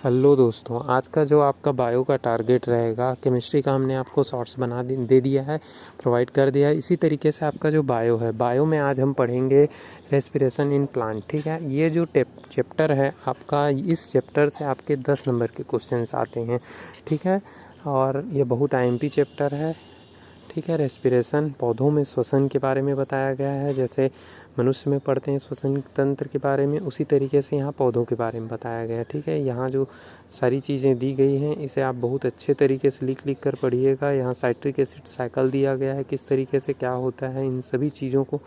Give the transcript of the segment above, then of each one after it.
Hello दोस्तों, आज का जो आपका बायो का टारगेट रहेगा, केमिस्ट्री का हमने आपको शॉर्ट्स दे दिया है, प्रोवाइड कर दिया है। इसी तरीके से आपका जो बायो है, बायो में आज हम पढ़ेंगे रेस्पिरेशन इन प्लांट। ठीक है, ये जो चैप्टर है आपका, इस चैप्टर से आपके 10 नंबर के क्वेश्चंस आते हैं। ठीक है, और ये बहुत IMP चैप्टर है। ठीक है, रेस्पिरेशन पौधों में श्वसन के बारे में बताया गया है। जैसे मनुष्य में पढ़ते हैं श्वसन तंत्र के बारे में, उसी तरीके से यहाँ पौधों के बारे में बताया गया है। ठीक है, यहाँ जो सारी चीज़ें दी गई हैं इसे आप बहुत अच्छे तरीके से लिख कर पढ़िएगा। यहाँ साइट्रिक एसिड साइकिल दिया गया है, किस तरीके से क्या होता है, इन सभी चीज़ों को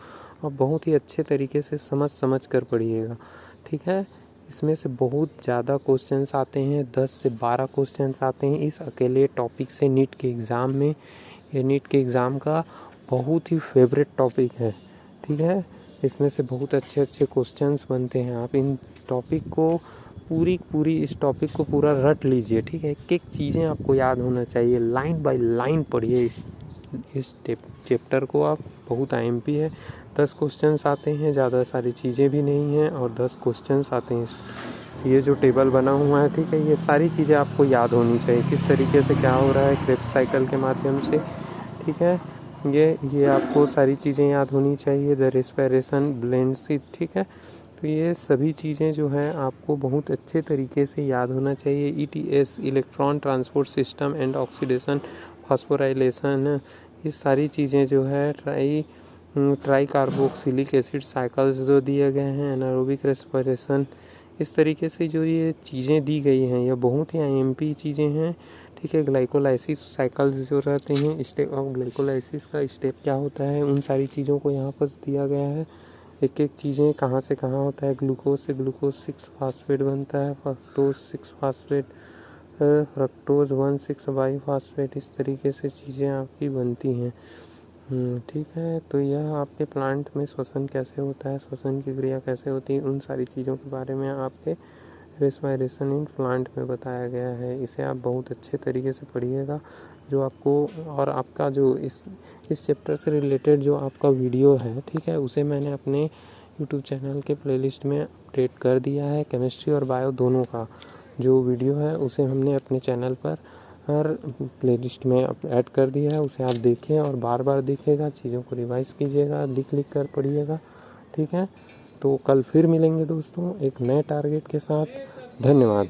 आप बहुत ही अच्छे तरीके से समझ कर पढ़िएगा। ठीक है, इसमें से बहुत ज़्यादा क्वेश्चंस आते हैं, 10 से 12 क्वेश्चंस आते हैं इस अकेले टॉपिक से नीट के एग्ज़ाम में। ये नीट के एग्ज़ाम का बहुत ही फेवरेट टॉपिक है। ठीक है, इसमें से बहुत अच्छे क्वेश्चंस बनते हैं। आप इन टॉपिक को पूरी इस टॉपिक को पूरा रट लीजिए। ठीक है, एक चीज़ें आपको याद होना चाहिए, लाइन बाय लाइन पढ़िए इस चैप्टर को आप। बहुत IMP है, 10 क्वेश्चंस आते हैं, ज़्यादा सारी चीज़ें भी नहीं हैं और 10 क्वेश्चंस आते हैं। ये जो टेबल बना हुआ है, ठीक है, ये सारी चीज़ें आपको याद होनी चाहिए, किस तरीके से क्या हो रहा है क्रेब्स साइकिल के माध्यम से। ठीक है, ये आपको सारी चीज़ें याद होनी चाहिए, द रेस्पिरेशन ब्लेंडशीट। ठीक है, तो ये सभी चीज़ें जो हैं आपको बहुत अच्छे तरीके से याद होना चाहिए। ETS electron transport system and oxidation phosphorylation, ये सारी चीज़ें जो है ट्राई कार्बोक्सिलिक एसिड साइकिल्स जो दिए गए हैं, एनारोबिक रेस्पिरेशन, इस तरीके से जो ये चीज़ें दी गई हैं ये बहुत ही IMP चीज़ें हैं। ठीक है, ग्लाइकोलाइसिस साइकिल्स जो रहते हैं, स्टेप ऑफ ग्लाइकोलाइसिस का स्टेप क्या होता है, उन सारी चीज़ों को यहाँ पर दिया गया है। एक चीज़ें कहाँ से कहाँ होता है, ग्लूकोज से ग्लूकोज 6 फास्फेट बनता है, फ्रक्टोज 6 फास्फेट, फ्रक्टोज 1,6 बाईफास्फेट, इस तरीके से चीज़ें आपकी बनती हैं। ठीक है, तो यह आपके प्लांट में श्वसन कैसे होता है, श्वसन की क्रिया कैसे होती है, उन सारी चीज़ों के बारे में आपके रेस्पिरेशन इन प्लांट में बताया गया है। इसे आप बहुत अच्छे तरीके से पढ़िएगा। जो आपको और आपका जो इस चैप्टर से रिलेटेड जो आपका वीडियो है, ठीक है, उसे मैंने अपने यूट्यूब चैनल के प्लेलिस्ट में अपडेट कर दिया है। केमिस्ट्री और बायो दोनों का जो वीडियो है उसे हमने अपने चैनल पर हर प्लेलिस्ट में ऐड कर दिया है। उसे आप देखें और बार बार देखिएगा, चीज़ों को रिवाइज कीजिएगा, लिख कर पढ़िएगा। ठीक है, तो कल फिर मिलेंगे दोस्तों एक नए टारगेट के साथ। धन्यवाद।